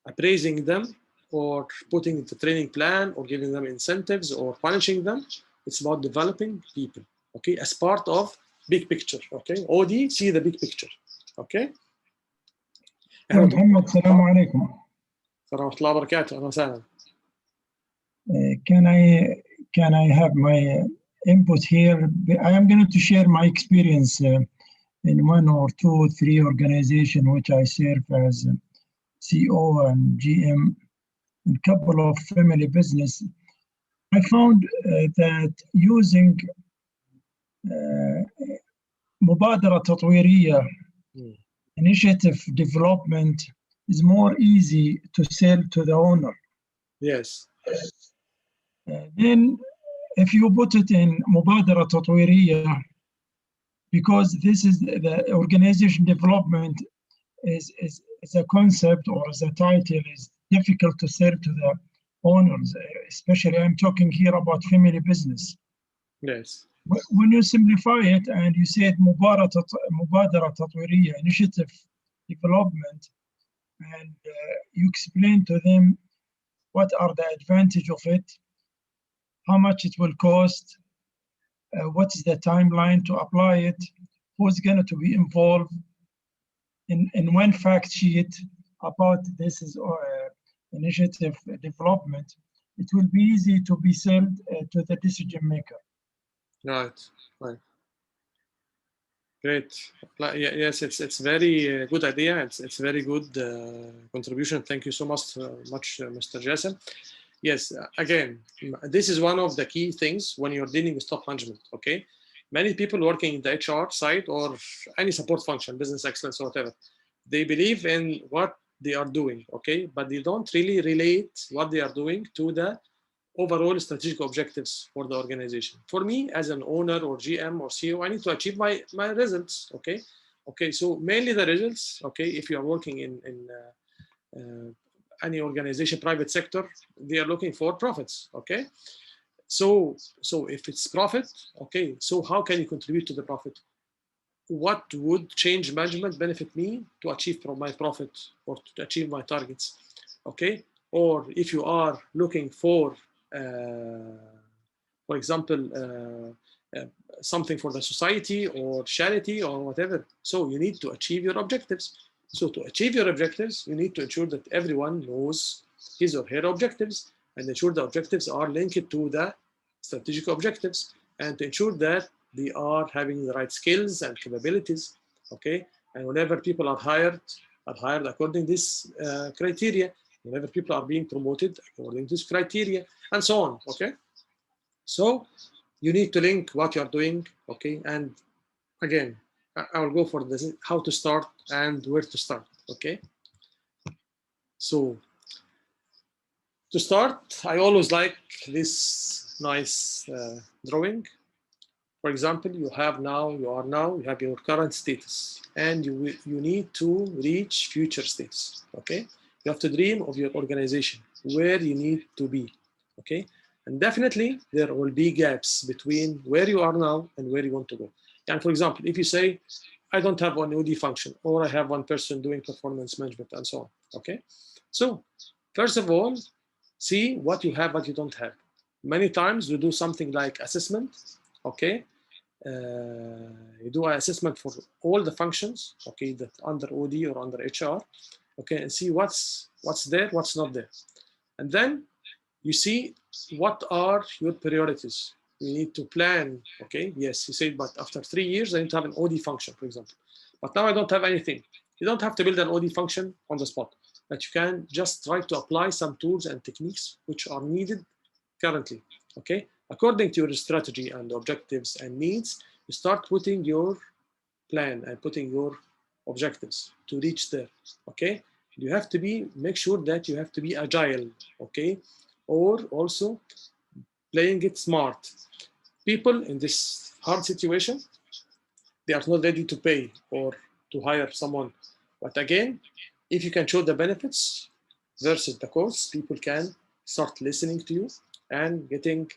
appraising them or putting the training plan or giving them incentives or punishing them. It's about developing people, okay, as part of big picture, okay. OD, see the big picture, okay. محمد السلام عليكم. ورحمة الله وبركاته. أهلا وسهلا. Can I have my input here? I am going to share my experience in 1 or 2 or 3 organizations which I serve as CEO and GM, and a couple of family business. I found that using مبادرة تطويرية, initiative development, is more easy to sell to the owner. Yes. Then if you put it in مبادرة تطويرية, because this is the organization development is a concept or as a title is difficult to sell to the owners, especially I'm talking here about family business. Yes. When you simplify it and you say مبادرة تطويرية, initiative development, and you explain to them what are the advantage of it, how much it will cost, what is the timeline to apply it, who's going to be involved in one fact sheet about this is initiative development, it will be easy to be sold to the decision maker. Right. Great. Yes, it's very good idea. It's very good contribution. Thank you so much, Mr. Jassim. Yes, again, this is one of the key things when you're dealing with top management, okay? Many people working in the HR side or any support function, business excellence or whatever, they believe in what they are doing, okay? But they don't really relate what they are doing to the overall strategic objectives for the organization. For me, as an owner or GM or CEO, I need to achieve my results, okay? Okay, so mainly the results, okay, if you are working in any organization, private sector, they are looking for profits, okay? So if it's profit, okay, so how can you contribute to the profit? What would change management benefit me to achieve my profit or to achieve my targets, okay? Or if you are looking for example, something for the society or charity or whatever, so you need to achieve your objectives. So to achieve your objectives, you need to ensure that everyone knows his or her objectives and ensure the objectives are linked to the strategic objectives and to ensure that they are having the right skills and capabilities, okay? And whenever people are hired according to this criteria, whenever people are being promoted according to this criteria, and so on, okay? So you need to link what you're doing, okay? And again, I will go for this, how to start and where to start, okay? So to start, I always like this nice drawing. For example, you have your current status and you need to reach future status, okay? You have to dream of your organization, where you need to be, okay? And definitely there will be gaps between where you are now and where you want to go. And for example, if you say, I don't have one OD function, or I have one person doing performance management and so on, okay? So first of all, see what you have, what you don't have. Many times you do something like assessment, okay? You do an assessment for all the functions, okay, that under OD or under HR, okay, and see what's there, what's not there. And then you see what are your priorities. You need to plan, okay, yes, you said, but after 3 years, I need to have an OD function, for example. But now I don't have anything. You don't have to build an OD function on the spot, but you can just try to apply some tools and techniques which are needed currently, okay? According to your strategy and objectives and needs, you start putting your plan and putting your objectives to reach there, okay? You have to make sure that you have to be agile, okay? Or also playing it smart. people in this hard situation, they are not ready to pay or to hire someone. But again, if you can show the benefits versus the costs, people can start listening to you and getting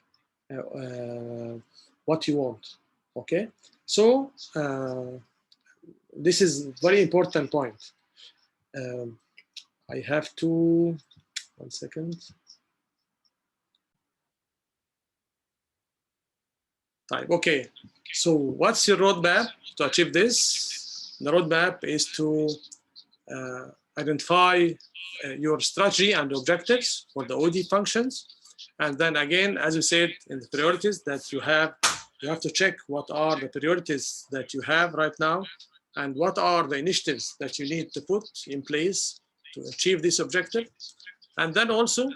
what you want. Okay, so this is very important point. I have to, 1 second. Type. Okay, so what's your roadmap to achieve this? The roadmap is to identify your strategy and objectives for the OD functions. And then again, as you said in the priorities that you have to check what are the priorities that you have right now and what are the initiatives that you need to put in place to achieve this objective. And then also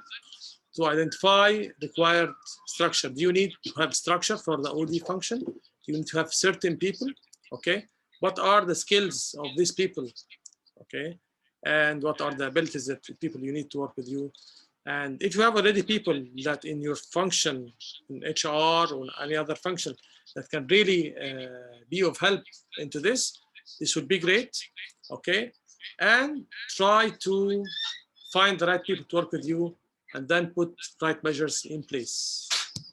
to identify required structure. Do you need to have structure for the OD function? You need to have certain people, okay? What are the skills of these people, okay? And what are the abilities that people you need to work with you? And if you have already people that in your function, in HR or any other function that can really be of help into this would be great, okay? And try to find the right people to work with you and then put right measures in place.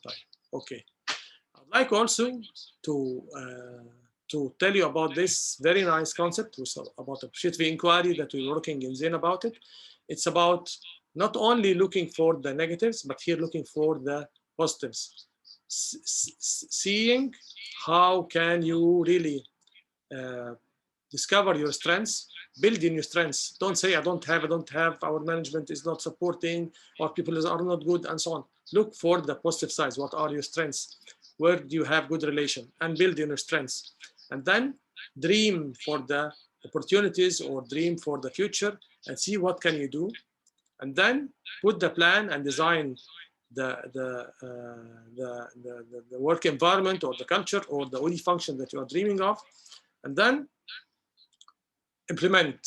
Right. Okay. I'd like also to tell you about this very nice concept about appreciative inquiry that we're working in Zen about it. It's about not only looking for the negatives, but here looking for the positives. Seeing how can you really discover your strengths, build in your strengths. Don't say, I don't have, our management is not supporting, or people are not good, and so on. Look for the positive sides. What are your strengths? Where do you have good relation? And build in your strengths. And then dream for the opportunities or dream for the future and see what can you do. And then put the plan and design the work environment or the culture or the only function that you are dreaming of. And then implement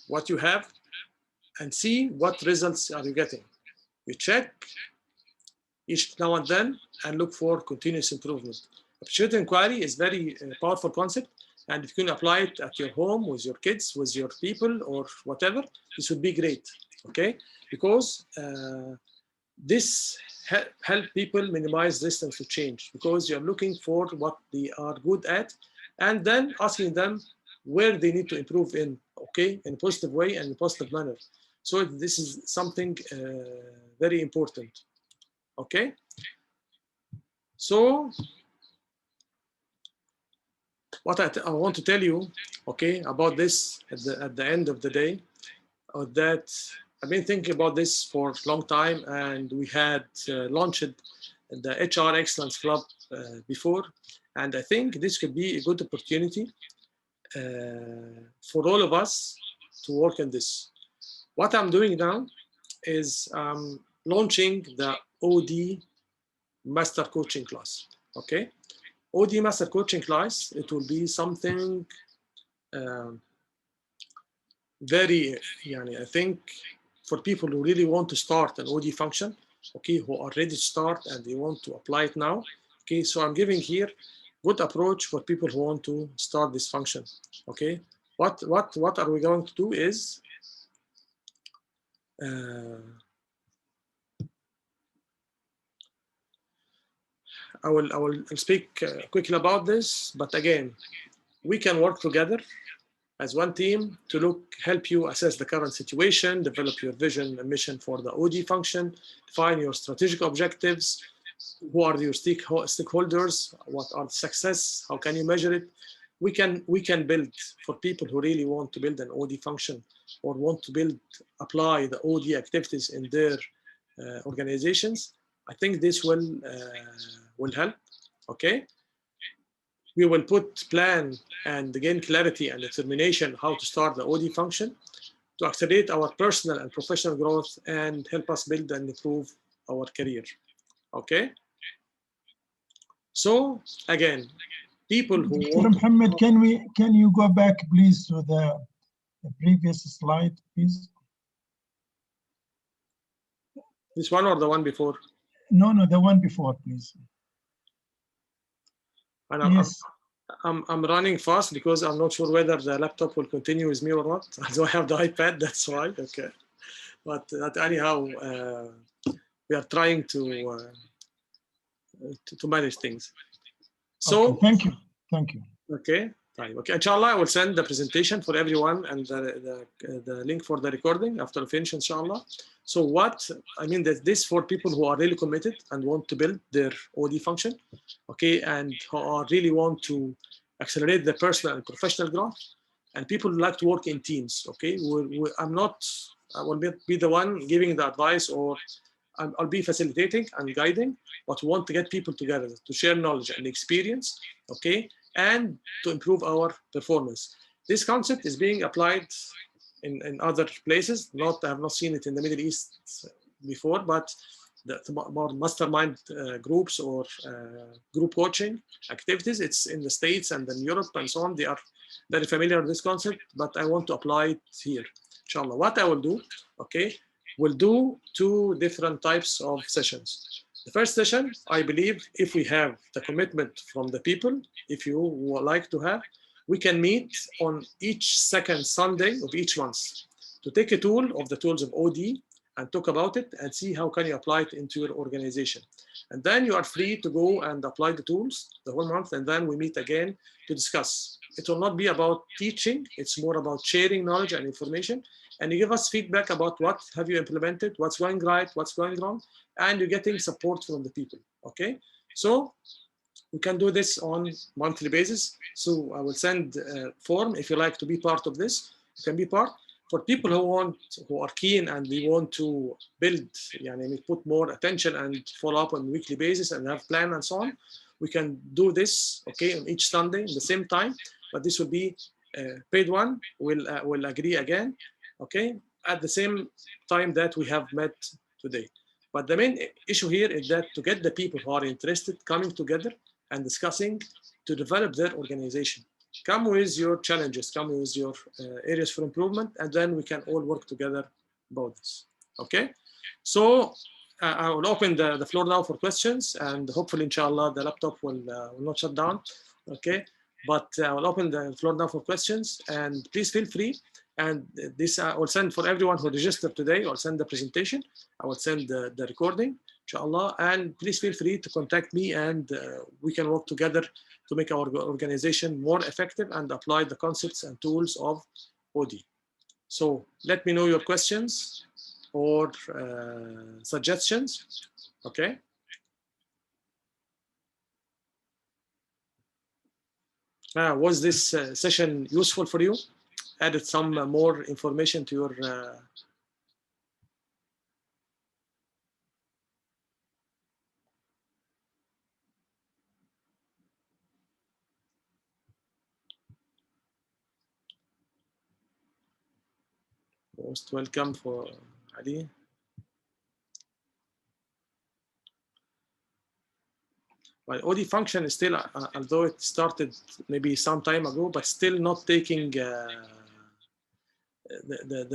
what you have and see what results are you getting. You check each now and then and look for continuous improvement. Appreciative inquiry is very powerful concept, and if you can apply it at your home with your kids, with your people, or whatever, this would be great. Okay, because this help people minimize resistance to change because you're looking for what they are good at, and then asking them where they need to improve in, okay, in a positive way and in a positive manner. So this is something very important, okay? So what I want to tell you, okay, about this at the end of the day, that I've been thinking about this for a long time, and we had launched the HR Excellence Club before, and I think this could be a good opportunity for all of us to work on this. What I'm doing now is launching the OD Master Coaching class. Okay, OD Master Coaching class. It will be something very, I think, for people who really want to start an OD function. Okay, who are ready to start and they want to apply it now. Okay, so I'm giving here good approach for people who want to start this function. Okay, what are we going to do is I will speak quickly about this, but again, we can work together as one team to help you assess the current situation, develop your vision and mission for the OD function, define your strategic objectives, who are your stakeholders, what are the success, how can you measure it. We can build for people who really want to build an OD function or want to apply the OD activities in their organizations. I think this will help, okay? We will put plan and gain clarity and determination how to start the OD function to accelerate our personal and professional growth and help us build and improve our career. Okay. So again, people who Dr. Mohammed, can you go back please to the previous slide, please? This one or the one before? No, the one before, please. And Yes. I'm running fast because I'm not sure whether the laptop will continue with me or not. So I have the iPad, that's why. Okay. But anyhow, we are trying to manage things. So, okay, thank you. Thank you. Okay. Okay. Inshallah, I will send the presentation for everyone and the link for the recording after we finish, inshallah. So what, I mean, that this for people who are really committed and want to build their OD function, okay, and who are really want to accelerate their personal and professional growth, and people who like to work in teams, okay? I will be the one giving the advice, or I'll be facilitating and guiding, but we want to get people together to share knowledge and experience, okay, and to improve our performance. This concept is being applied in other places. I have not seen it in the Middle East before, but the more mastermind groups or group coaching activities, it's in the States and in Europe and so on. They are very familiar with this concept, but I want to apply it here, inshallah. What I will do, okay, we'll do 2 different types of sessions. The first session, I believe, if we have the commitment from the people, if you would like to have, we can meet on each second Sunday of each month to take a tool of the tools of OD and talk about it and see how can you apply it into your organization. And then you are free to go and apply the tools the whole month, and then we meet again to discuss. It will not be about teaching, it's more about sharing knowledge and information, and you give us feedback about what have you implemented, what's going right, what's going wrong, and you're getting support from the people, okay? So we can do this on monthly basis. So I will send a form if you like to be part of this, you can be part. For people who are keen and they want to build, put more attention and follow up on a weekly basis and have plan and so on, we can do this, okay, on each Sunday at the same time, but this will be paid one. We'll agree again, okay, at the same time that we have met today. But the main issue here is that to get the people who are interested coming together and discussing to develop their organization. Come with your challenges, come with your areas for improvement, and then we can all work together about this. Okay? So I will open the floor now for questions, and hopefully, inshallah, the laptop will not shut down. Okay? But I will open the floor now for questions, and please feel free. And this I will send for everyone who registered today. I'll send the presentation. I will send the recording, inshallah. And please feel free to contact me, and we can work together to make our organization more effective and apply the concepts and tools of OD. So let me know your questions or suggestions. Okay. Was this session useful for you? Added some more information to your most welcome for Ali. Well, OD function is still, although it started maybe some time ago, but still not taking the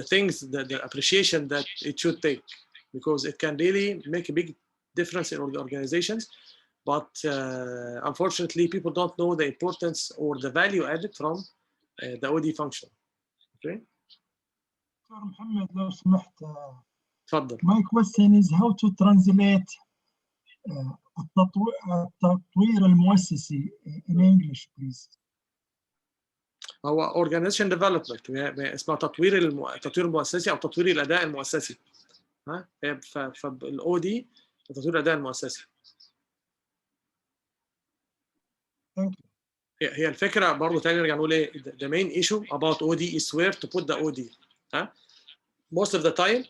things, the appreciation that it should take, because it can really make a big difference in all the organizations. But unfortunately, people don't know the importance or the value added from the OD function. Okay. Muhammad, لو سمحت. تفضل. My question is how to translate التطوير المؤسسي in English, please. هو organization development اسمها تطوير المؤسسي او تطوير الاداء المؤسسي. ها فالاو دي تطوير الاداء المؤسسي. هي الفكره برضه تاني نرجع نقول ايه the main issue about OD is where to put the OD. ها most of the time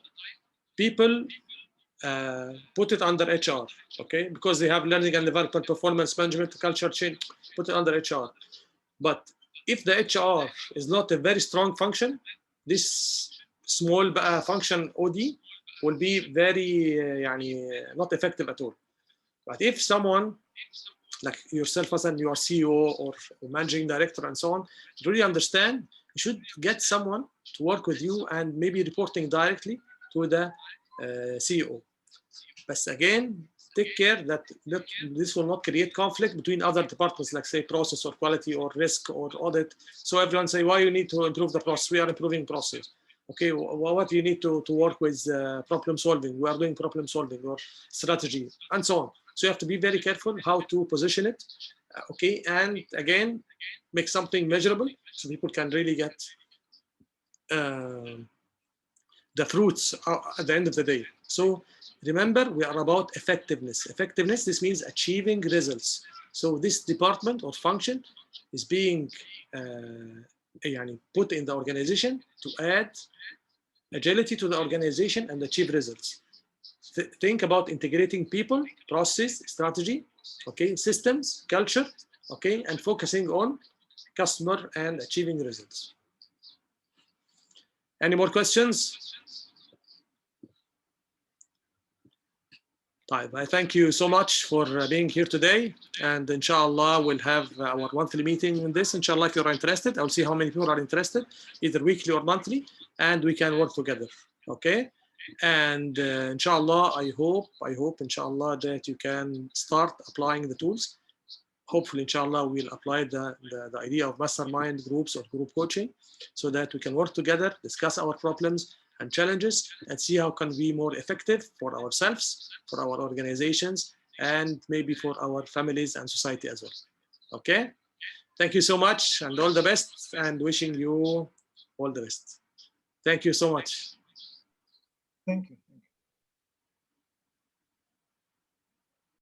people put it under HR, okay, because they have learning and development, performance management, culture change, put it under HR. But if the HR is not a very strong function, this small function OD will be very not effective at all. But if someone like yourself, and you are CEO or managing director and so on, really understand, you should get someone to work with you and maybe reporting directly to the CEO. But again, take care that this will not create conflict between other departments, like say process or quality or risk or audit. So everyone say, why you need to improve the process? We are improving process. Okay, what you need to work with problem solving? We are doing problem solving or strategy and so on. So you have to be very careful how to position it. Okay, and again, make something measurable so people can really get the fruits at the end of the day. So remember, we are about effectiveness. Effectiveness, this means achieving results. So this department or function is being put in the organization to add agility to the organization and achieve results. Think about integrating people, process, strategy, okay, systems, culture, okay, and focusing on customer and achieving results. Any more questions? I thank you so much for being here today, and inshallah we'll have our monthly meeting in this. Inshallah, if you're interested, I'll see how many people are interested, either weekly or monthly, and we can work together. Okay, and inshallah, I hope inshallah that you can start applying the tools. Hopefully, inshallah, we'll apply the idea of mastermind groups or group coaching so that we can work together, discuss our problems and challenges, and see how can we be more effective for ourselves, for our organizations, and maybe for our families and society as well. Okay? Thank you so much, and all the best, and wishing you all the best. Thank you so much. Thank you.